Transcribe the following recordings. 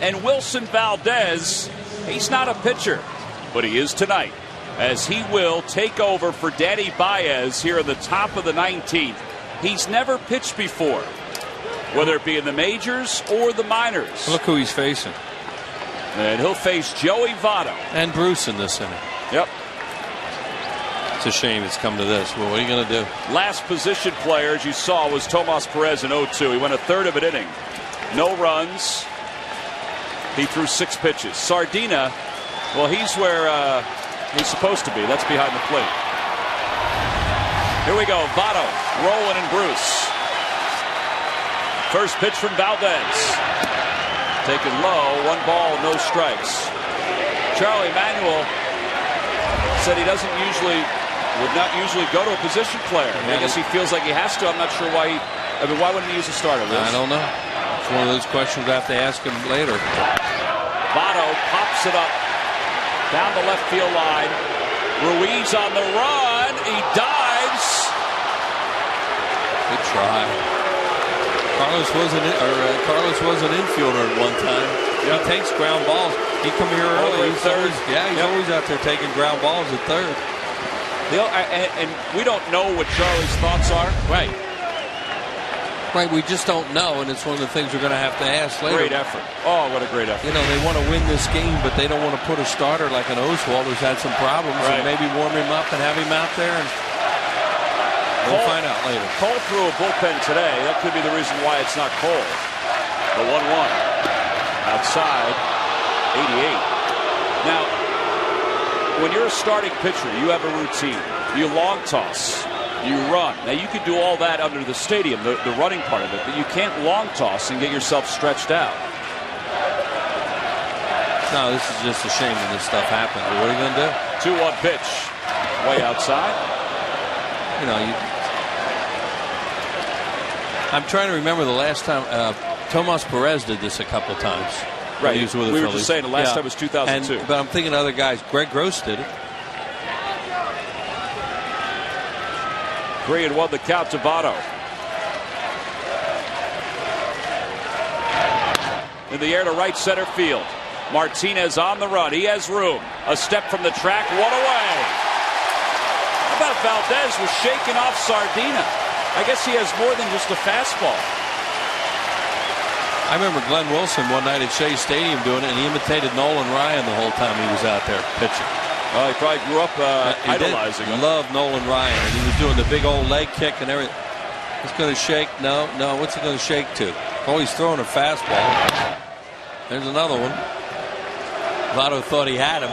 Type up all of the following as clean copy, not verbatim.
And Wilson Valdez, he's not a pitcher, but he is tonight, as he will take over for Danny Baez here in the top of the 19th. He's never pitched before, whether it be in the majors or the minors. Look who he's facing. And he'll face Joey Votto. And Bruce in this inning. Yep. It's a shame it's come to this. Well, what are you going to do? Last position player, as you saw, was Tomas Perez in 0-2. He went a third of an inning. No runs. He threw 6 pitches. Sardina, well, he's where he's supposed to be. That's behind the plate. Here we go. Votto, Rolen, and Bruce. First pitch from Valdez. Taken low. 1 ball, no strikes. Charlie Manuel said he would not usually go to a position player. I guess he feels like he has to. I'm not sure why. Why wouldn't he use a starter? Liz? I don't know. It's one of those questions I have to ask him later. Votto pops it up down the left field line. Ruiz on the run. He dives. Good try. Carlos was an infielder at one time. Yep. He takes ground balls. He come here early. He's always out there taking ground balls at third. And we don't know what Charlie's thoughts are. Right. Right, we just don't know, and it's one of the things we're going to have to ask later. Great effort. Oh, what a great effort. You know, they want to win this game, but they don't want to put a starter like an Oswald who's had some problems, and maybe warm him up and have him out there, and we'll find out later. Cole threw a bullpen today. That could be the reason why it's not Cole. The 1-1. Outside, 88. Now, when you're a starting pitcher, you have a routine. You long toss. You run. Now, you could do all that under the stadium, the running part of it, but you can't long toss and get yourself stretched out. No, this is just a shame when this stuff happens. But what are you going to do? 2-1 pitch. Way outside. You know, I'm trying to remember the last time Tomas Perez did this a couple times. Right. He was with the we were Phillies. just saying the last time was 2002. But I'm thinking of other guys. Greg Gross did it. 3-1 the count to Votto. In the air to right center field. Martinez on the run. He has room. A step from the track. 1 away. How about Valdez was shaking off Sardina? I guess he has more than just a fastball. I remember Glenn Wilson one night at Shea Stadium doing it, and he imitated Nolan Ryan the whole time he was out there pitching. Well, he probably grew up idolizing him. Loved Nolan Ryan, and he was doing the big old leg kick and everything. It's going to shake. No. What's it going to shake to? Oh, he's throwing a fastball. There's another one. Votto thought he had him.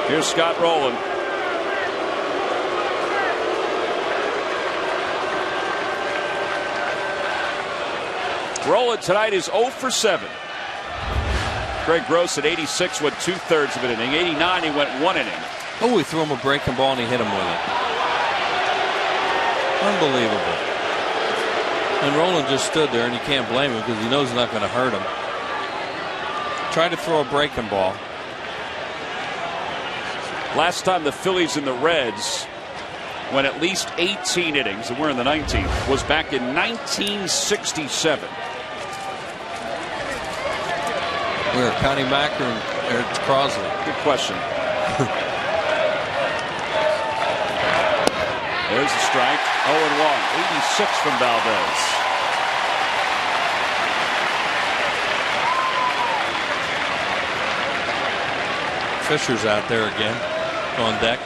Here's Scott Rowland. Rowland tonight is 0 for 7. Greg Gross at 86 went 2/3 of an inning. 89 he went 1 inning. Oh, he threw him a breaking ball and he hit him with it. Unbelievable. And Rowland just stood there, and you can't blame him because he knows it's not going to hurt him. Tried to throw a breaking ball. Last time the Phillies and the Reds went at least 18 innings, and we're in the 19th, was back in 1967. Where? Connie Macker and Eric Crosley. Good question. There's a strike. 0-1. 86 from Valdez. Fisher's out there again on deck.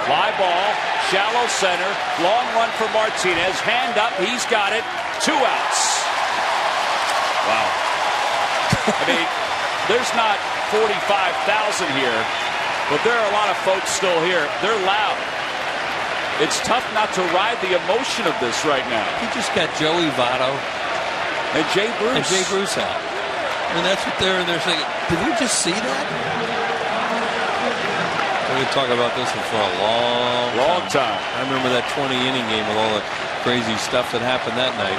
Fly ball. Shallow center, long run for Martinez, hand up, he's got it, 2 outs. Wow. I mean, there's not 45,000 here, but there are a lot of folks still here. They're loud. It's tough not to ride the emotion of this right now. He just got Joey Votto and Jay Bruce out. I mean, that's what they're saying. Did you just see that? We're going to talk about this one for a long time. I remember that 20-inning game with all the crazy stuff that happened that night.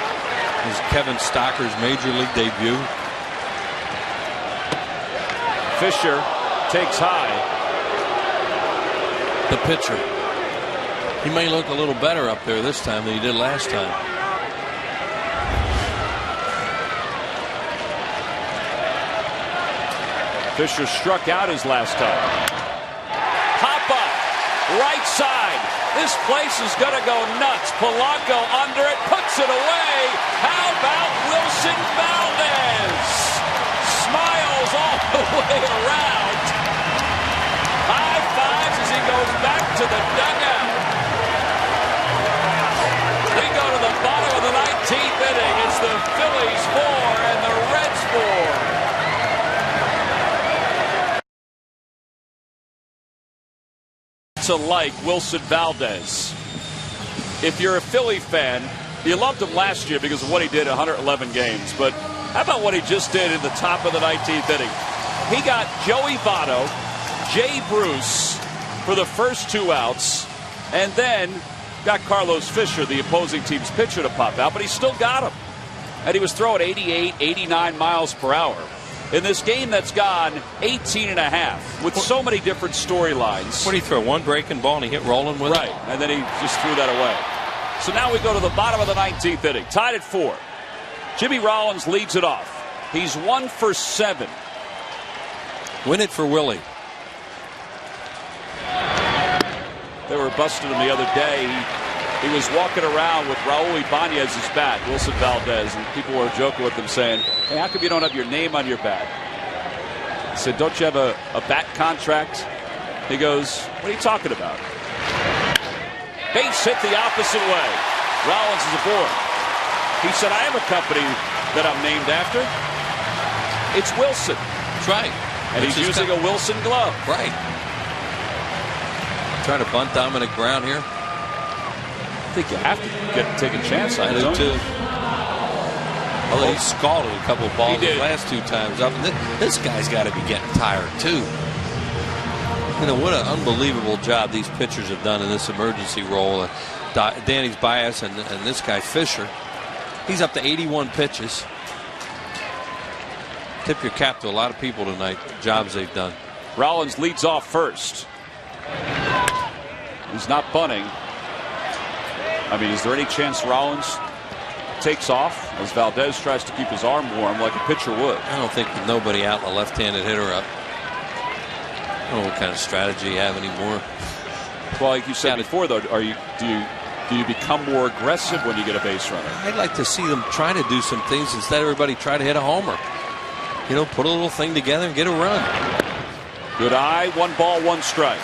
It was Kevin Stocker's major league debut. Fisher takes high. the pitcher. He may look a little better up there this time than he did last time. Fisher struck out his last time. Pop up, right side. This place is going to go nuts. Polanco under it, puts it away. How about Wilson Valdez? Smiles all the way around. High fives as he goes back to the dugout. We go to the bottom of the 19th inning. It's the Phillies 4 and the Reds 4. To like Wilson Valdez. If you're a Philly fan, you loved him last year because of what he did in 111 games. But how about what he just did in the top of the 19th inning? He got Joey Votto, Jay Bruce for the first 2 outs, and then got Carlos Fisher, the opposing team's pitcher, to pop out, but he still got him. And he was throwing 88, 89 miles per hour. In this game that's gone 18 and a half with so many different storylines. What did he throw? One breaking ball and he hit Roland with it? Right, and then he just threw that away. So now we go to the bottom of the 19th inning, tied at 4. Jimmy Rollins leads it off. He's 1 for 7. Win it for Willie. They were busting him the other day. He was walking around with Raul Ibanez's bat, Wilson Valdez, and people were joking with him saying, hey, how come you don't have your name on your bat? I said, don't you have a bat contract? He goes, what are you talking about? Base hit the opposite way. Rollins is aboard. He said, I have a company that I'm named after. It's Wilson. That's right. And he's using a Wilson glove. Right. Trying to bunt dominant ground here. I think you have to take a chance on it. I do too. Although he scalded a couple of balls the last 2 times up. And this guy's got to be getting tired too. You know, what an unbelievable job these pitchers have done in this emergency role. Danny's Bias and this guy Fisher. He's up to 81 pitches. Tip your cap to a lot of people tonight. The jobs they've done. Rollins leads off first. He's not bunting. I mean, is there any chance Rollins takes off as Valdez tries to keep his arm warm like a pitcher would? I don't think with nobody out and a left-handed hitter up. I don't know what kind of strategy you have anymore. Well, like you said before, though, do you become more aggressive when you get a base runner? I'd like to see them try to do some things instead of everybody try to hit a homer. You know, put a little thing together and get a run. Good eye, 1 ball, 1 strike.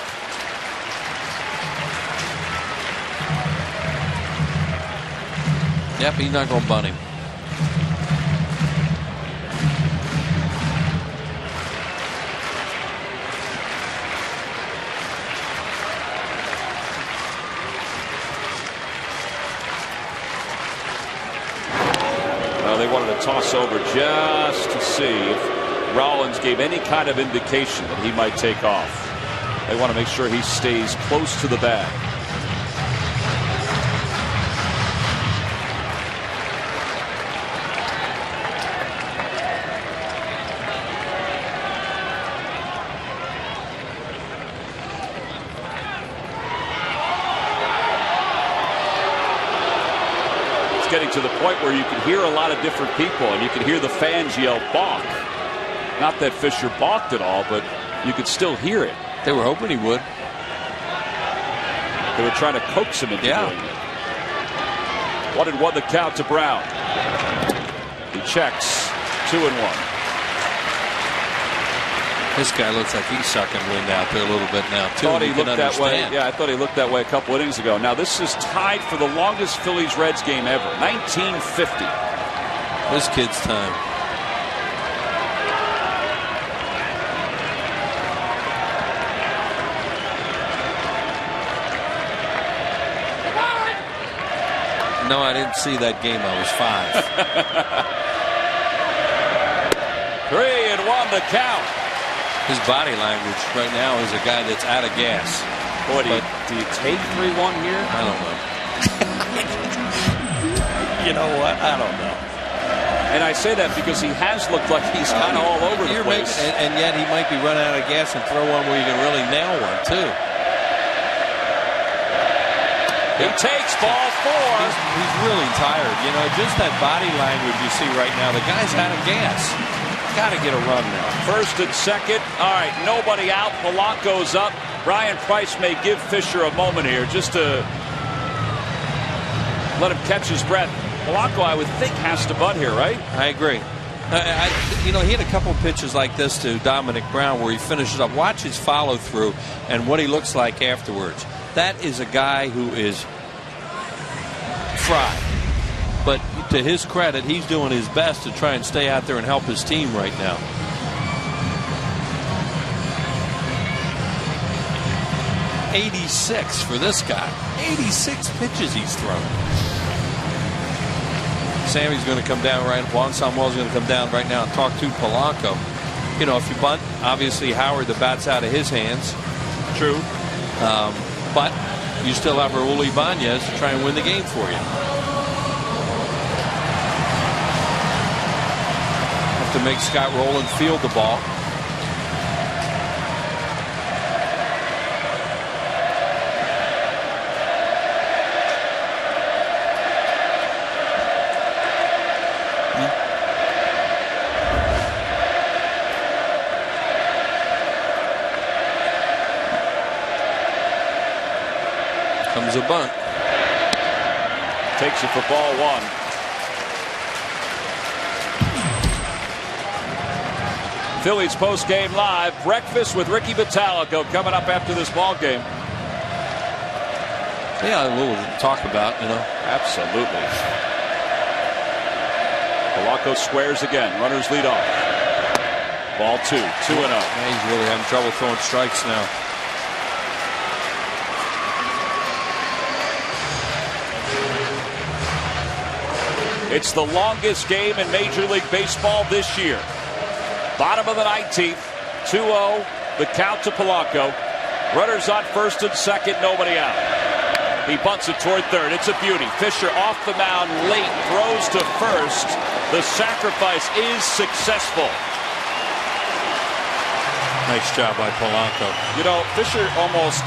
Yep, he's not going to bunt him. Well, they wanted to toss over just to see if Rollins gave any kind of indication that he might take off. They want to make sure he stays close to the bag. Getting to the point where you can hear a lot of different people and you can hear the fans yell balk. Not that Fisher balked at all, but you could still hear it. They were hoping he would. They were trying to coax him into doing it. 1-1 the count to Brown. He checks. 2-1. This guy looks like he's sucking wind out there a little bit now, too. Thought he looked that way. Yeah, I thought he looked that way a couple innings ago. Now, this is tied for the longest Phillies-Reds game ever, 1950. This kid's time. No, I didn't see that game. I was 5. 3-1 the count. His body language right now is a guy that's out of gas. Boy, do you take 3-1 here? I don't know. You know what? I don't know. And I say that because he has looked like he's kind of all over the place. And yet he might be running out of gas and throw one where you can really nail one, too. He takes ball 4. He's really tired. You know, just that body language you see right now. The guy's out of gas. Got to get a run now. First and second. All right, nobody out. Polanco's up. Brian Price may give Fisher a moment here just to let him catch his breath. Polanco, I would think, has to bunt here, right? I agree. You know, he had a couple pitches like this to Dominic Brown where he finishes up. Watch his follow through and what he looks like afterwards. That is a guy who is fried. But to his credit, he's doing his best to try and stay out there and help his team right now. .86 for this guy. 86 pitches he's thrown. Sammy's going to come down right. Juan Samuel's going to come down right now and talk to Polanco. You know, if you bunt, obviously Howard, the bat's out of his hands. True. But you still have Raul Ibanez to try and win the game for you. Have to make Scott Rowland field the ball. Comes a bunt. Takes it for ball 1. Phillies post-game live. Breakfast with Ricky Bottalico coming up after this ball game. Yeah, we'll talk about, you know. Absolutely. Polanco squares again. Runners lead off. Ball 2. 2-0. Yeah, he's really having trouble throwing strikes now. It's the longest game in Major League Baseball this year. Bottom of the 19th. 2-0. The count to Polanco. Runners on first and second. Nobody out. He bunts it toward third. It's a beauty. Fisher off the mound late. Throws to first. The sacrifice is successful. Nice job by Polanco. You know, Fisher almost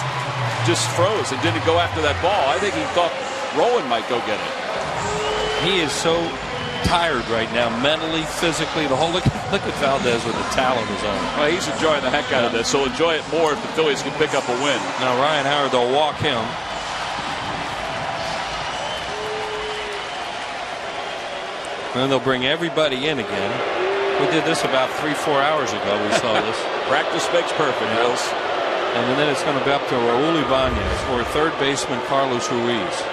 just froze and didn't go after that ball. I think he thought Rowan might go get it. He is so tired right now, mentally, physically. The whole look at Valdez with a towel on his arm. Well, he's enjoying the heck out of this, so enjoy it more if the Phillies can pick up a win. Now Ryan Howard, they'll walk him. And then they'll bring everybody in again. We did this about 3-4 hours ago. We saw this. Practice makes perfect, Mills. And then it's going to be up to Raul Ibanez or third baseman Carlos Ruiz.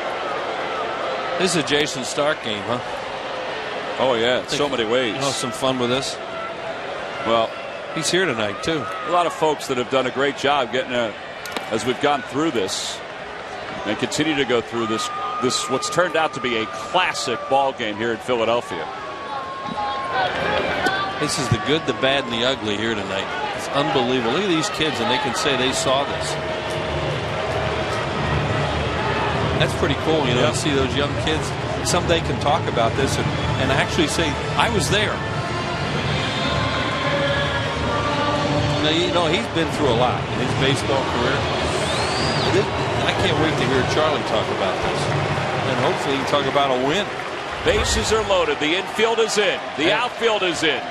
This is a Jason Stark game, huh? Oh, yeah, in so many ways. You know, some fun with this. Well, he's here tonight, too. A lot of folks that have done a great job getting as we've gone through this and continue to go through this what's turned out to be a classic ball game here in Philadelphia. This is the good, the bad, and the ugly here tonight. It's unbelievable. Look at these kids, and they can say they saw this. That's pretty cool, you know, to see those young kids someday can talk about this and actually say, I was there. Now, you know, he's been through a lot in his baseball career. I can't wait to hear Charlie talk about this. And hopefully he can talk about a win. Bases are loaded. The infield is in. The outfield is in.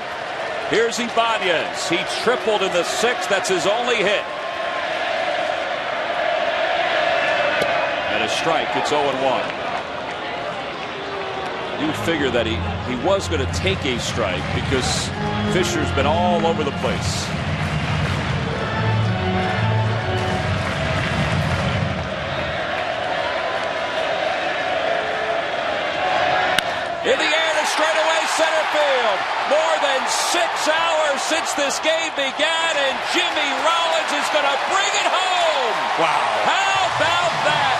Here's Ibanez. He tripled in the 6th. That's his only hit. And a strike. It's 0-1. You would figure that he was going to take a strike because Fisher's been all over the place. In the air to straightaway center field. More than 6 hours since this game began, and Jimmy Rollins is going to bring it home. Wow. How about that?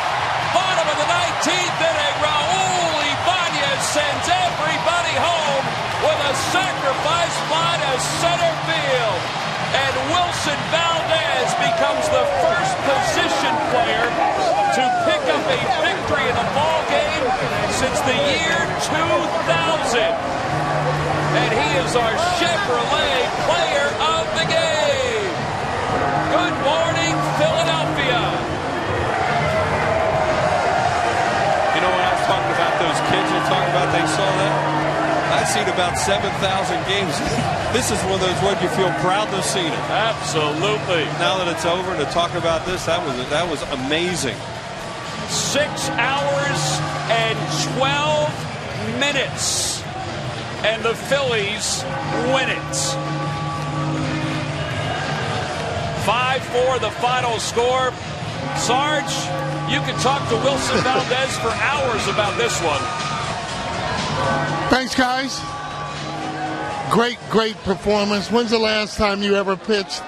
Bottom of the 19th inning, Raul Ibanez sends everybody home with a sacrifice fly to center field. And Wilson Valdez becomes the first position player to pick up a victory in a ball game since the year 2000. And he is our Chevrolet player of the game. Good morning, Philadelphia. kids are talking about they saw that. I've seen about 7,000 games. This is one of those ones you feel proud to have seen it. Absolutely. Now that it's over and to talk about this, that was amazing. 6 hours and 12 minutes. And the Phillies win it. 5-4 the final score. Sarge, you can talk to Wilson Valdez for hours about this one. Thanks, guys. Great performance. When's the last time you ever pitched,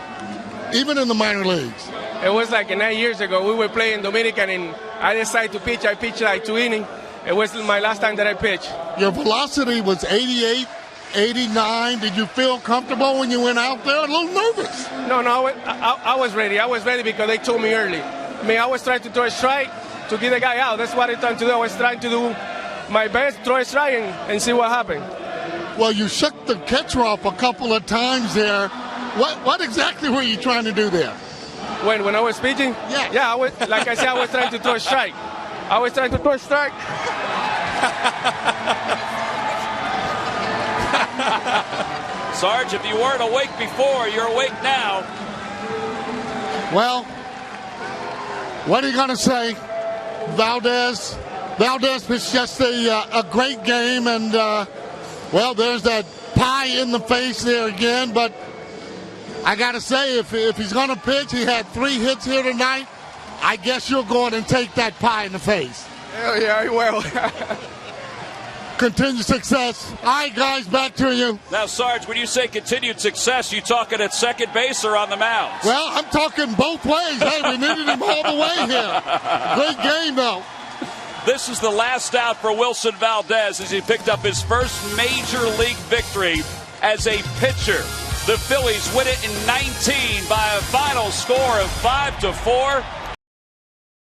even in the minor leagues? It was like 9 years ago. We were playing Dominican, and I decided to pitch. I pitched like 2 innings. It was my last time that I pitched. Your velocity was 88, 89. Did you feel comfortable when you went out there? A little nervous. No, I was ready. I was ready because they told me early. I mean, I was trying to throw a strike to get the guy out. That's what I was trying to do. I was trying to do my best, throw a strike, and see what happened. Well, you shook the catcher off a couple of times there. What exactly were you trying to do there? When I was pitching? Yeah. Yeah, like I said, I was trying to throw a strike. Sarge, if you weren't awake before, you're awake now. Well, what are you going to say? Valdez pitched just a great game, and, well, there's that pie in the face there again, but I got to say, if he's going to pitch, he had 3 hits here tonight. I guess you're going and take that pie in the face. Hell yeah, I will. Continued success. All right, guys, back to you. Now, Sarge, when you say continued success, you talking at second base or on the mound? Well, I'm talking both ways. Hey, we needed him all the way here. Great game, though. This is the last out for Wilson Valdez as he picked up his first major league victory as a pitcher. The Phillies win it in 19 by a final score of 5-4.